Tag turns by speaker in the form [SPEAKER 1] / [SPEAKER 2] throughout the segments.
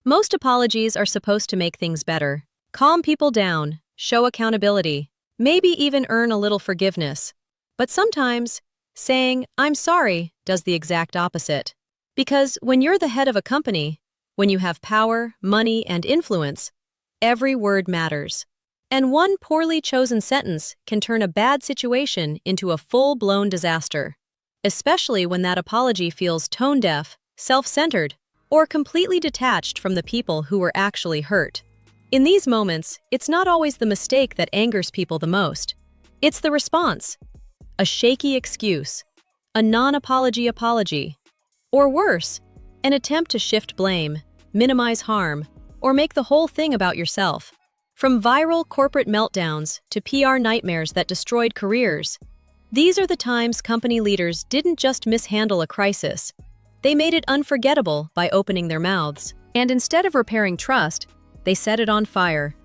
[SPEAKER 1] Most apologies are supposed to make things better, calm people down, show accountability, maybe even earn a little forgiveness. But sometimes, saying, "I'm sorry," does the exact opposite. Because when you're the head of a company, when you have power, money, and influence, every word matters. And one poorly chosen sentence can turn a bad situation into a full-blown disaster, especially when that apology feels tone-deaf, self-centered, or completely detached from the people who were actually hurt. In these moments, it's not always the mistake that angers people the most. It's the response. A shaky excuse, a non-apology apology, or worse, an attempt to shift blame, minimize harm, or make the whole thing about yourself. From viral corporate meltdowns to PR nightmares that destroyed careers, these are the times company leaders didn't just mishandle a crisis. They made it unforgettable by opening their mouths. And instead of repairing trust, they set it on fire.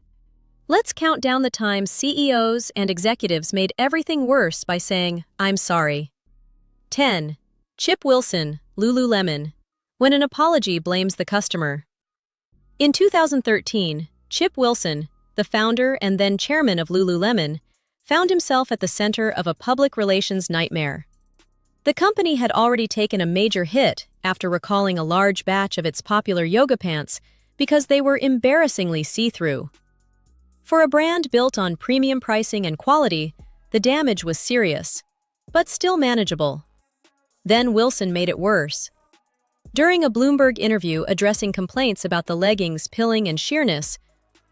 [SPEAKER 1] Let's count down the times CEOs and executives made everything worse by saying, "I'm sorry." 10. Chip Wilson, Lululemon. When an apology blames the customer. In 2013, Chip Wilson, the founder and then chairman of Lululemon, found himself at the center of a public relations nightmare. The company had already taken a major hit after recalling a large batch of its popular yoga pants because they were embarrassingly see-through. For a brand built on premium pricing and quality, the damage was serious, but still manageable. Then Wilson made it worse. During a Bloomberg interview addressing complaints about the leggings' pilling and sheerness,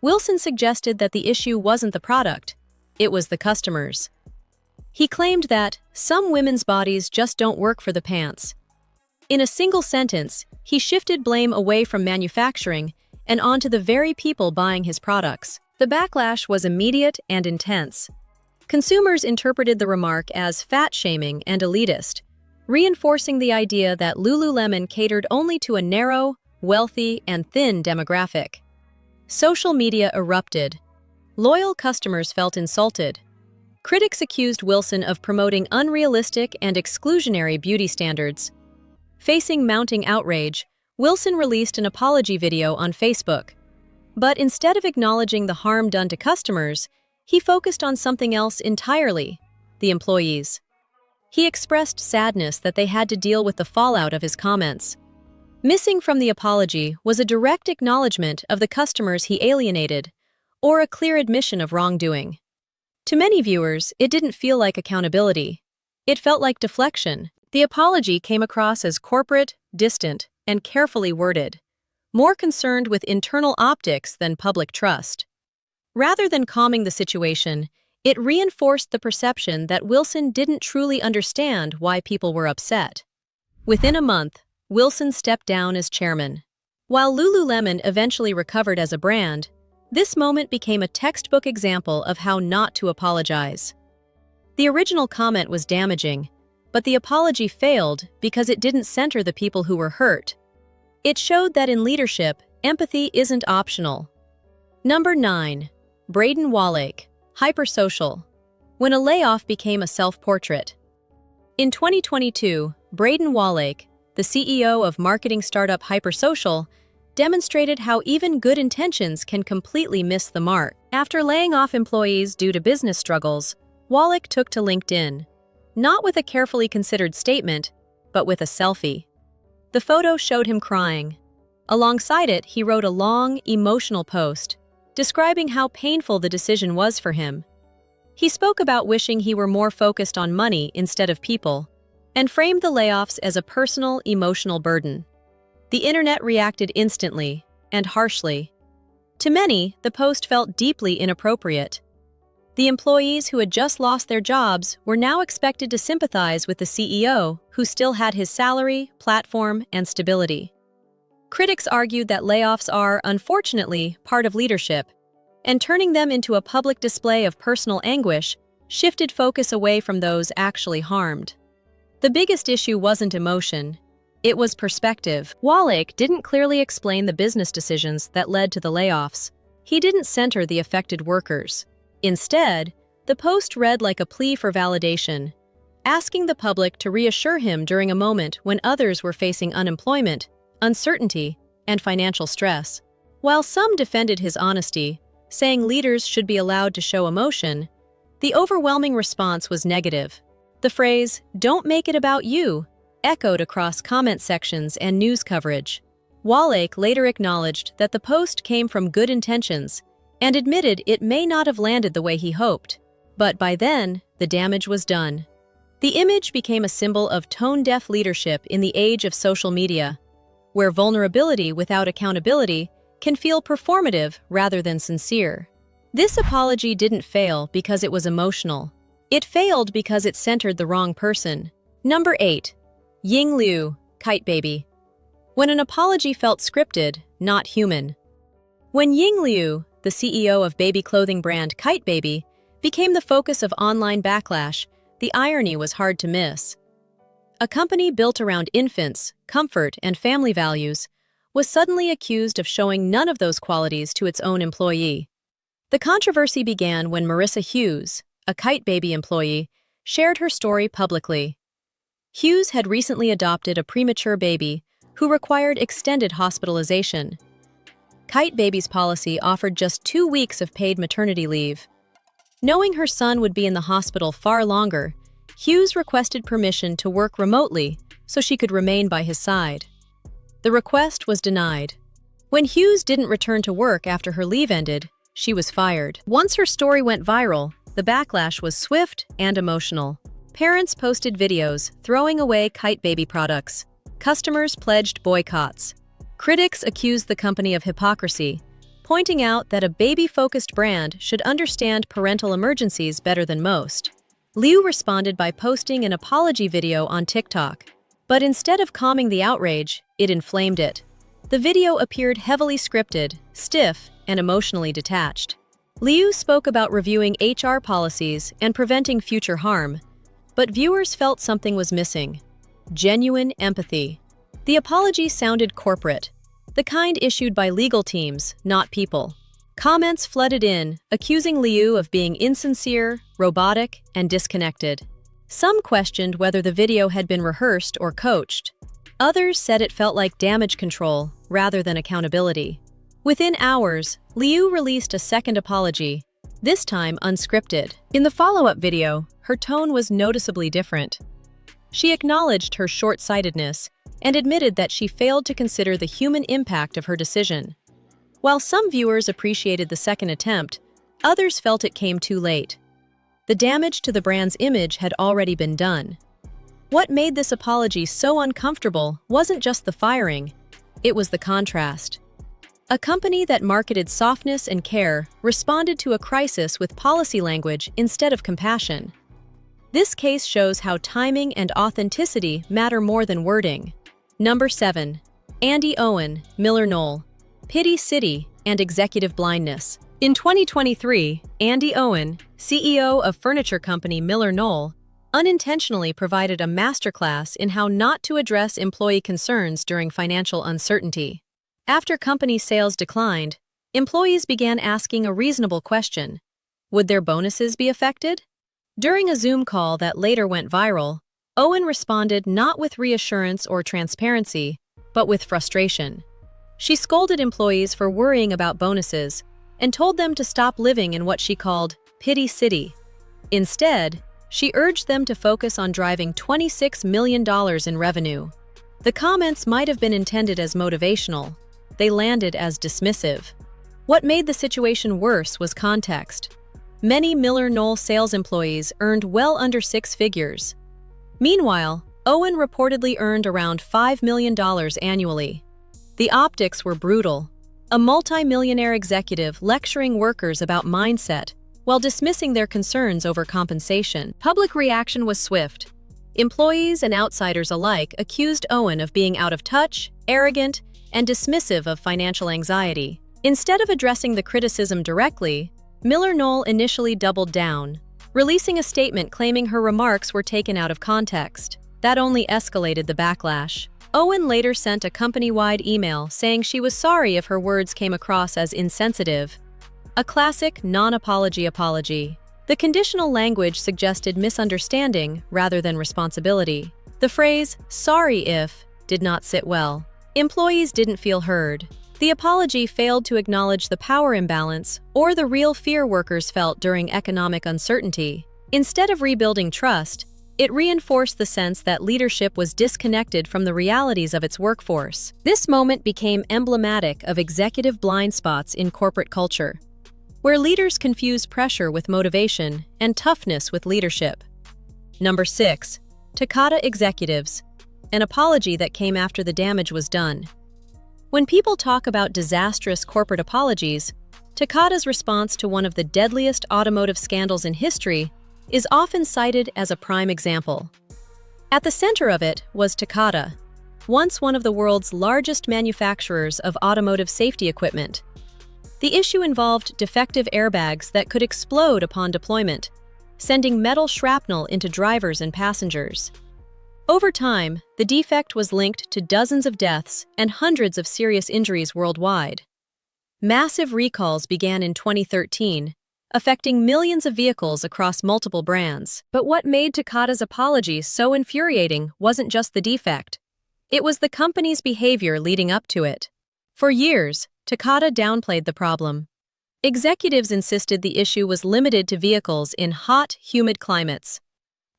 [SPEAKER 1] Wilson suggested that the issue wasn't the product, it was the customers. He claimed that some women's bodies just don't work for the pants. In a single sentence, he shifted blame away from manufacturing and onto the very people buying his products. The backlash was immediate and intense. Consumers interpreted the remark as fat-shaming and elitist, reinforcing the idea that Lululemon catered only to a narrow, wealthy, and thin demographic. Social media erupted. Loyal customers felt insulted. Critics accused Wilson of promoting unrealistic and exclusionary beauty standards. Facing mounting outrage, Wilson released an apology video on Facebook. But instead of acknowledging the harm done to customers, he focused on something else entirely: the employees. He expressed sadness that they had to deal with the fallout of his comments. Missing from the apology was a direct acknowledgement of the customers he alienated, or a clear admission of wrongdoing. To many viewers, it didn't feel like accountability. It felt like deflection. The apology came across as corporate, distant, and carefully worded, more concerned with internal optics than public trust. Rather than calming the situation, it reinforced the perception that Wilson didn't truly understand why people were upset. Within a month, Wilson stepped down as chairman. While Lululemon eventually recovered as a brand, this moment became a textbook example of how not to apologize. The original comment was damaging, but the apology failed because it didn't center the people who were hurt. It showed that in leadership, empathy isn't optional. Number 9. Braden Wallach, hypersocial. When a layoff became a self-portrait. In 2022, Braden Wallach, the CEO of marketing startup Hypersocial, demonstrated how even good intentions can completely miss the mark. After laying off employees due to business struggles, Wallach took to LinkedIn, not with a carefully considered statement, but with a selfie. The photo showed him crying. Alongside it, he wrote a long, emotional post, describing how painful the decision was for him. He spoke about wishing he were more focused on money instead of people, and framed the layoffs as a personal, emotional burden. The internet reacted instantly and harshly. To many, the post felt deeply inappropriate. The employees who had just lost their jobs were now expected to sympathize with the CEO, who still had his salary, platform, and stability. Critics argued that layoffs are, unfortunately, part of leadership, and turning them into a public display of personal anguish shifted focus away from those actually harmed. The biggest issue wasn't emotion. It was perspective. Wallach didn't clearly explain the business decisions that led to the layoffs. He didn't center the affected workers. Instead, the post read like a plea for validation, asking the public to reassure him during a moment when others were facing unemployment, uncertainty, and financial stress. While some defended his honesty, saying leaders should be allowed to show emotion, the overwhelming response was negative. The phrase, "Don't make it about you," echoed across comment sections and news coverage. Wallach later acknowledged that the post came from good intentions and admitted it may not have landed the way he hoped. But by then, the damage was done. The image became a symbol of tone-deaf leadership in the age of social media, where vulnerability without accountability can feel performative rather than sincere. This apology didn't fail because it was emotional. It failed because it centered the wrong person. Number 8. Ying Liu, Kite Baby. When an apology felt scripted, not human. When Ying Liu, the CEO of baby clothing brand Kite Baby, became the focus of online backlash, the irony was hard to miss. A company built around infants, comfort, and family values was suddenly accused of showing none of those qualities to its own employee. The controversy began when Marissa Hughes, a Kite Baby employee, shared her story publicly. Hughes had recently adopted a premature baby who required extended hospitalization. Kite Baby's policy offered just 2 weeks of paid maternity leave. Knowing her son would be in the hospital far longer, Hughes requested permission to work remotely so she could remain by his side. The request was denied. When Hughes didn't return to work after her leave ended, she was fired. Once her story went viral, the backlash was swift and emotional. Parents posted videos throwing away Kite Baby products. Customers pledged boycotts. Critics accused the company of hypocrisy, pointing out that a baby-focused brand should understand parental emergencies better than most. Liu responded by posting an apology video on TikTok. But instead of calming the outrage, it inflamed it. The video appeared heavily scripted, stiff, and emotionally detached. Liu spoke about reviewing HR policies and preventing future harm, but viewers felt something was missing: genuine empathy. The apology sounded corporate, the kind issued by legal teams, not people. Comments flooded in, accusing Liu of being insincere, robotic, and disconnected. Some questioned whether the video had been rehearsed or coached. Others said it felt like damage control rather than accountability. Within hours, Liu released a second apology, this time unscripted. In the follow-up video, her tone was noticeably different. She acknowledged her short-sightedness and admitted that she failed to consider the human impact of her decision. While some viewers appreciated the second attempt, others felt it came too late. The damage to the brand's image had already been done. What made this apology so uncomfortable wasn't just the firing, it was the contrast. A company that marketed softness and care responded to a crisis with policy language instead of compassion. This case shows how timing and authenticity matter more than wording. Number 7. Andy Owen, Miller-Knoll, Pity City and Executive Blindness. In 2023, Andy Owen, CEO of furniture company Miller-Knoll, unintentionally provided a masterclass in how not to address employee concerns during financial uncertainty. After company sales declined, employees began asking a reasonable question: would their bonuses be affected? During a Zoom call that later went viral, Owen responded not with reassurance or transparency, but with frustration. She scolded employees for worrying about bonuses and told them to stop living in what she called Pity City. Instead, she urged them to focus on driving $26 million in revenue. The comments might have been intended as motivational. They landed as dismissive. What made the situation worse was context. Many Miller-Knoll sales employees earned well under 6 figures. Meanwhile, Owen reportedly earned around $5 million annually. The optics were brutal. A multi-millionaire executive lecturing workers about mindset while dismissing their concerns over compensation. Public reaction was swift. Employees and outsiders alike accused Owen of being out of touch, arrogant, and dismissive of financial anxiety. Instead of addressing the criticism directly, Miller-Knoll initially doubled down, releasing a statement claiming her remarks were taken out of context. That only escalated the backlash. Owen later sent a company-wide email saying she was sorry if her words came across as insensitive. A classic non-apology apology. The conditional language suggested misunderstanding rather than responsibility. The phrase, "sorry if," did not sit well. Employees didn't feel heard. The apology failed to acknowledge the power imbalance or the real fear workers felt during economic uncertainty. Instead of rebuilding trust, it reinforced the sense that leadership was disconnected from the realities of its workforce. This moment became emblematic of executive blind spots in corporate culture, where leaders confuse pressure with motivation and toughness with leadership. Number 6. Takata executives. An apology that came after the damage was done. When people talk about disastrous corporate apologies, Takata's response to one of the deadliest automotive scandals in history is often cited as a prime example. At the center of it was Takata, once one of the world's largest manufacturers of automotive safety equipment. The issue involved defective airbags that could explode upon deployment, sending metal shrapnel into drivers and passengers. Over time, the defect was linked to dozens of deaths and hundreds of serious injuries worldwide. Massive recalls began in 2013, affecting millions of vehicles across multiple brands. But what made Takata's apology so infuriating wasn't just the defect. It was the company's behavior leading up to it. For years, Takata downplayed the problem. Executives insisted the issue was limited to vehicles in hot, humid climates.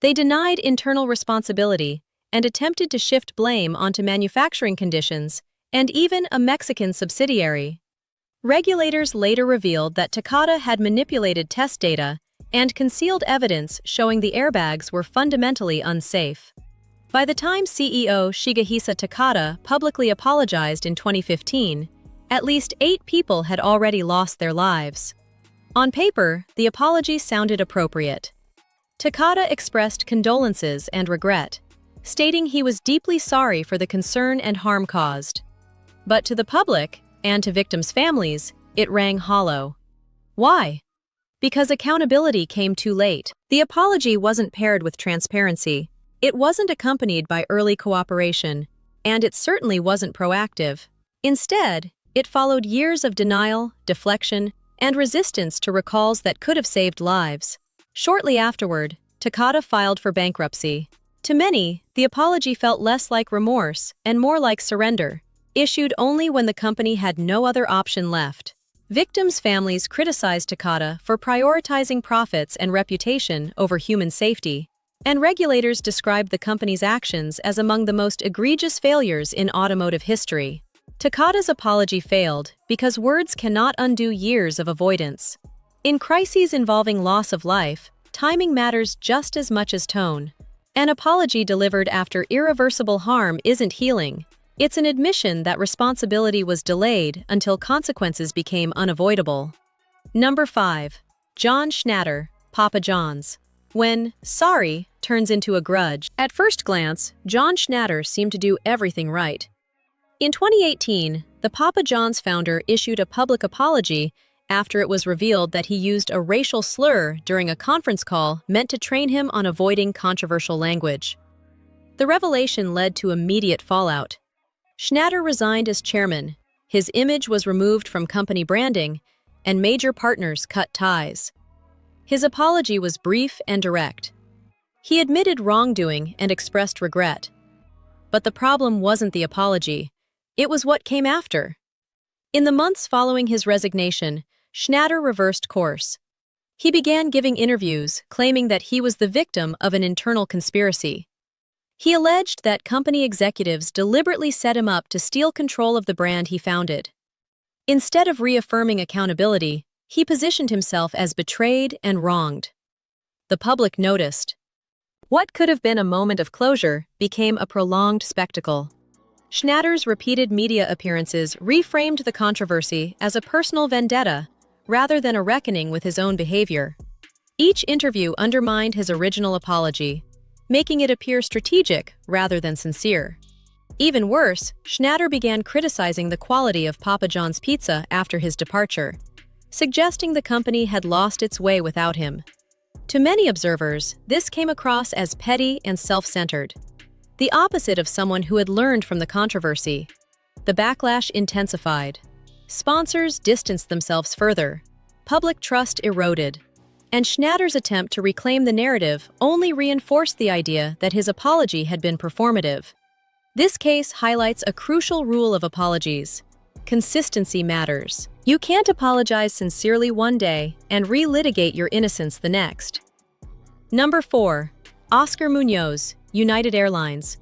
[SPEAKER 1] They denied internal responsibility and attempted to shift blame onto manufacturing conditions and even a Mexican subsidiary. Regulators later revealed that Takata had manipulated test data and concealed evidence showing the airbags were fundamentally unsafe. By the time CEO Shigehisa Takata publicly apologized in 2015, at least 8 people had already lost their lives. On paper, the apology sounded appropriate. Takata expressed condolences and regret, stating he was deeply sorry for the concern and harm caused. But to the public, and to victims' families, it rang hollow. Why? Because accountability came too late. The apology wasn't paired with transparency, it wasn't accompanied by early cooperation, and it certainly wasn't proactive. Instead, it followed years of denial, deflection, and resistance to recalls that could have saved lives. Shortly afterward, Takata filed for bankruptcy. To many, the apology felt less like remorse and more like surrender, issued only when the company had no other option left. Victims' families criticized Takata for prioritizing profits and reputation over human safety, and regulators described the company's actions as among the most egregious failures in automotive history. Takata's apology failed because words cannot undo years of avoidance. In crises involving loss of life, timing matters just as much as tone. An apology delivered after irreversible harm isn't healing. It's an admission that responsibility was delayed until consequences became unavoidable. Number 5. John Schnatter, Papa John's. When sorry turns into a grudge. At first glance, John Schnatter seemed to do everything right. In 2018, the Papa John's founder issued a public apology after it was revealed that he used a racial slur during a conference call meant to train him on avoiding controversial language. The revelation led to immediate fallout. Schnatter resigned as chairman, his image was removed from company branding, and major partners cut ties. His apology was brief and direct. He admitted wrongdoing and expressed regret. But the problem wasn't the apology, it was what came after. In the months following his resignation, Schnatter reversed course. He began giving interviews, claiming that he was the victim of an internal conspiracy. He alleged that company executives deliberately set him up to steal control of the brand he founded. Instead of reaffirming accountability, he positioned himself as betrayed and wronged. The public noticed. What could have been a moment of closure became a prolonged spectacle. Schnatter's repeated media appearances reframed the controversy as a personal vendetta, rather than a reckoning with his own behavior. Each interview undermined his original apology, making it appear strategic rather than sincere. Even worse, Schnatter began criticizing the quality of Papa John's pizza after his departure, suggesting the company had lost its way without him. To many observers, this came across as petty and self-centered, the opposite of someone who had learned from the controversy. The backlash intensified. Sponsors distanced themselves further, public trust eroded, and Schnatter's attempt to reclaim the narrative only reinforced the idea that his apology had been performative. This case highlights a crucial rule of apologies. Consistency matters. You can't apologize sincerely one day and relitigate your innocence the next. Number 4. Oscar Munoz, United Airlines.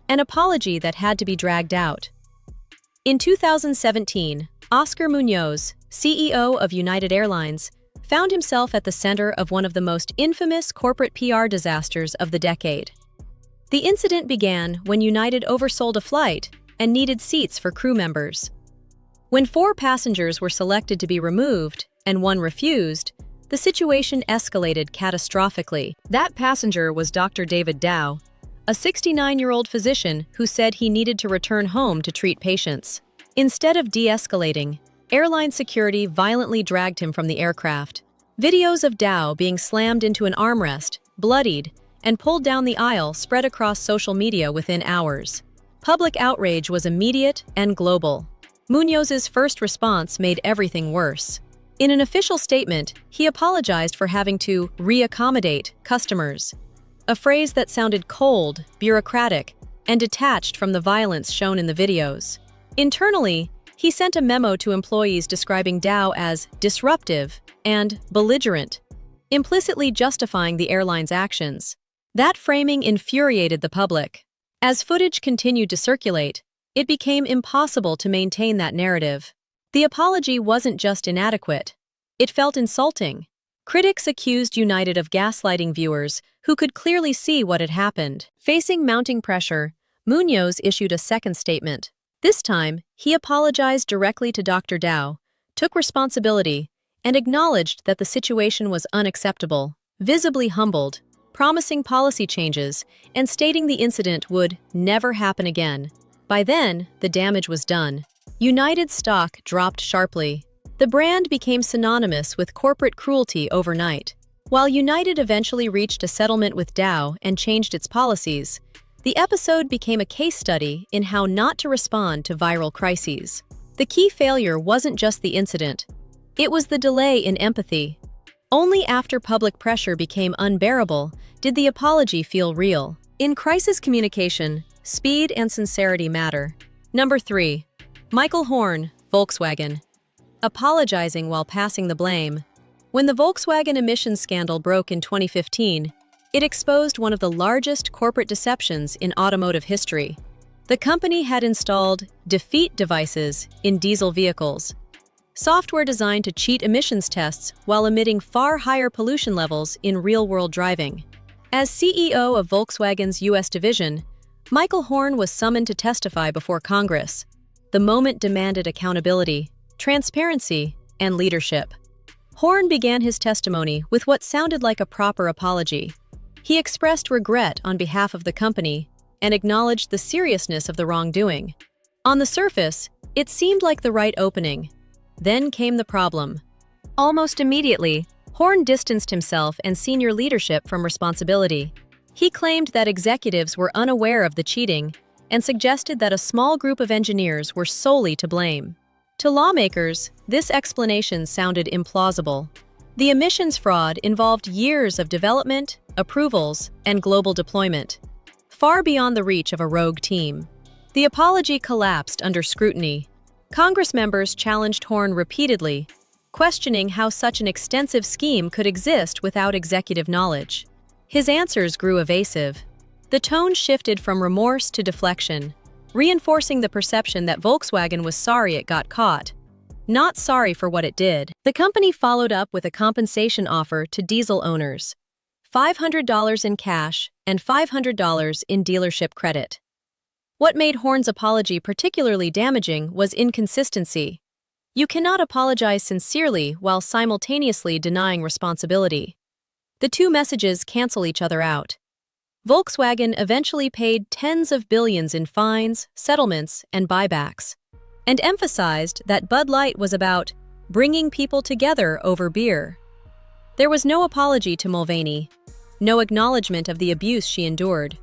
[SPEAKER 1] An apology that had to be dragged out. In 2017, Oscar Munoz, CEO of United Airlines, found himself at the center of one of the most infamous corporate PR disasters of the decade. The incident began when United oversold a flight and needed seats for crew members. When 4 passengers were selected to be removed and 1 refused, the situation escalated catastrophically. That passenger was Dr. David Dow, a 69-year-old physician who said he needed to return home to treat patients. Instead of de-escalating, airline security violently dragged him from the aircraft. Videos of Dow being slammed into an armrest, bloodied, and pulled down the aisle spread across social media within hours. Public outrage was immediate and global. Munoz's first response made everything worse. In an official statement, he apologized for having to re-accommodate customers, a phrase that sounded cold, bureaucratic, and detached from the violence shown in the videos. Internally, he sent a memo to employees describing Dow as disruptive and belligerent, implicitly justifying the airline's actions. That framing infuriated the public. As footage continued to circulate, it became impossible to maintain that narrative. The apology wasn't just inadequate. It felt insulting. Critics accused United of gaslighting viewers who could clearly see what had happened. Facing mounting pressure, Munoz issued a second statement. This time, he apologized directly to Dr. Dow, took responsibility, and acknowledged that the situation was unacceptable, visibly humbled, promising policy changes, and stating the incident would never happen again. By then, the damage was done. United's stock dropped sharply. The brand became synonymous with corporate cruelty overnight. While United eventually reached a settlement with Dow and changed its policies, the episode became a case study in how not to respond to viral crises. The key failure wasn't just the incident. It was the delay in empathy. Only after public pressure became unbearable did the apology feel real. In crisis communication, speed and sincerity matter. Number 3. Michael Horn, Volkswagen. Apologizing while passing the blame. When the Volkswagen emissions scandal broke in 2015, it exposed one of the largest corporate deceptions in automotive history. The company had installed defeat devices in diesel vehicles, software designed to cheat emissions tests while emitting far higher pollution levels in real-world driving. As CEO of Volkswagen's U.S. division, Michael Horn was summoned to testify before Congress. The moment demanded accountability, transparency, and leadership. Horn began his testimony with what sounded like a proper apology. He expressed regret on behalf of the company and acknowledged the seriousness of the wrongdoing. On the surface, it seemed like the right opening. Then came the problem. Almost immediately, Horn distanced himself and senior leadership from responsibility. He claimed that executives were unaware of the cheating and suggested that a small group of engineers were solely to blame. To lawmakers, this explanation sounded implausible. The emissions fraud involved years of development, approvals, and global deployment, far beyond the reach of a rogue team. The apology collapsed under scrutiny. Congress members challenged Horn repeatedly, questioning how such an extensive scheme could exist without executive knowledge. His answers grew evasive. The tone shifted from remorse to deflection, reinforcing the perception that Volkswagen was sorry it got caught, not sorry for what it did. The company followed up with a compensation offer to diesel owners, $500 in cash and $500 in dealership credit. What made Horn's apology particularly damaging was inconsistency. You cannot apologize sincerely while simultaneously denying responsibility. The two messages cancel each other out. Volkswagen eventually paid tens of billions in fines, settlements, and buybacks, and emphasized that Bud Light was about bringing people together over beer. There was no apology to Mulvaney, no acknowledgement of the abuse she endured,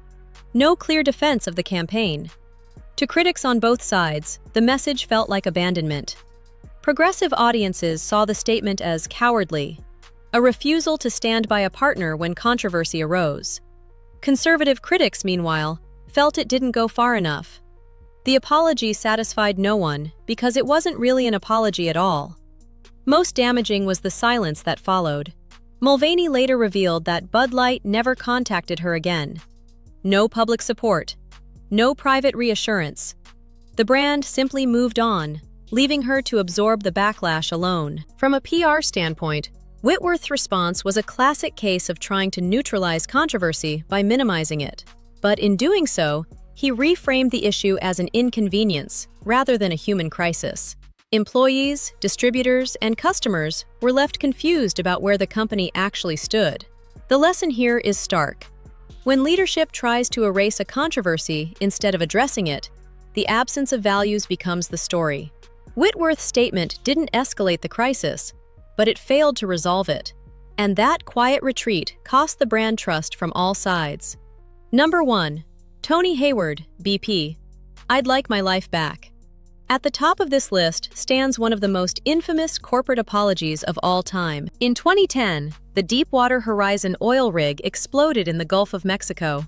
[SPEAKER 1] no clear defense of the campaign. To critics on both sides, the message felt like abandonment. Progressive audiences saw the statement as cowardly, a refusal to stand by a partner when controversy arose. Conservative critics, meanwhile, felt it didn't go far enough. The apology satisfied no one because it wasn't really an apology at all. Most damaging was the silence that followed. Mulvaney later revealed that Bud Light never contacted her again. No public support. No private reassurance. The brand simply moved on, leaving her to absorb the backlash alone. From a PR standpoint, Whitworth's response was a classic case of trying to neutralize controversy by minimizing it. But in doing so, he reframed the issue as an inconvenience rather than a human crisis. Employees, distributors, and customers were left confused about where the company actually stood. The lesson here is stark. When leadership tries to erase a controversy instead of addressing it, the absence of values becomes the story. Whitworth's statement didn't escalate the crisis, but it failed to resolve it. And that quiet retreat cost the brand trust from all sides. Number 1. Tony Hayward, BP. I'd like my life back. At the top of this list stands one of the most infamous corporate apologies of all time. In 2010, the Deepwater Horizon oil rig exploded in the Gulf of Mexico,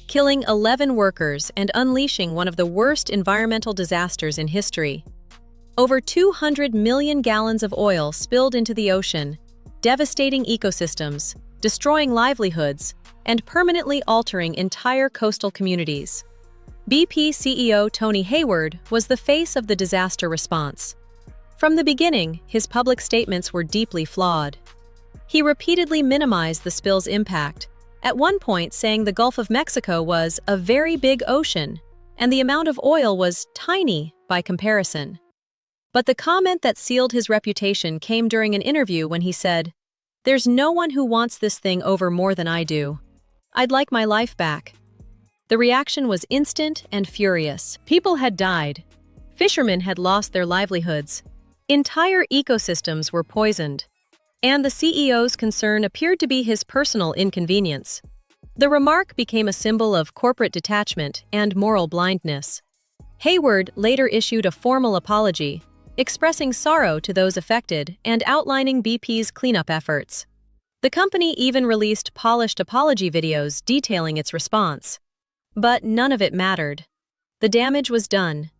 [SPEAKER 1] killing 11 workers and unleashing one of the worst environmental disasters in history. Over 200 million gallons of oil spilled into the ocean, devastating ecosystems, destroying livelihoods, and permanently altering entire coastal communities. BP CEO Tony Hayward was the face of the disaster response. From the beginning, his public statements were deeply flawed. He repeatedly minimized the spill's impact, at one point saying the Gulf of Mexico was a very big ocean, and the amount of oil was tiny by comparison. But the comment that sealed his reputation came during an interview when he said, "There's no one who wants this thing over more than I do. I'd like my life back." The reaction was instant and furious. People had died. Fishermen had lost their livelihoods. Entire ecosystems were poisoned. And the CEO's concern appeared to be his personal inconvenience. The remark became a symbol of corporate detachment and moral blindness. Hayward later issued a formal apology, expressing sorrow to those affected and outlining BP's cleanup efforts. The company even released polished apology videos detailing its response. But none of it mattered. The damage was done.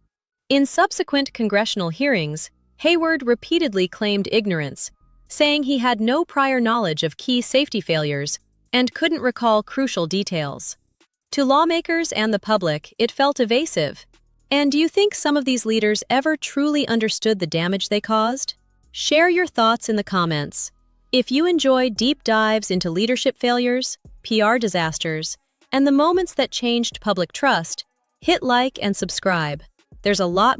[SPEAKER 1] In subsequent congressional hearings, Hayward repeatedly claimed ignorance, saying he had no prior knowledge of key safety failures and couldn't recall crucial details. To lawmakers and the public, it felt evasive. And do you think some of these leaders ever truly understood the damage they caused? Share your thoughts in the comments. If you enjoy deep dives into leadership failures, PR disasters, and the moments that changed public trust, hit like and subscribe. There's a lot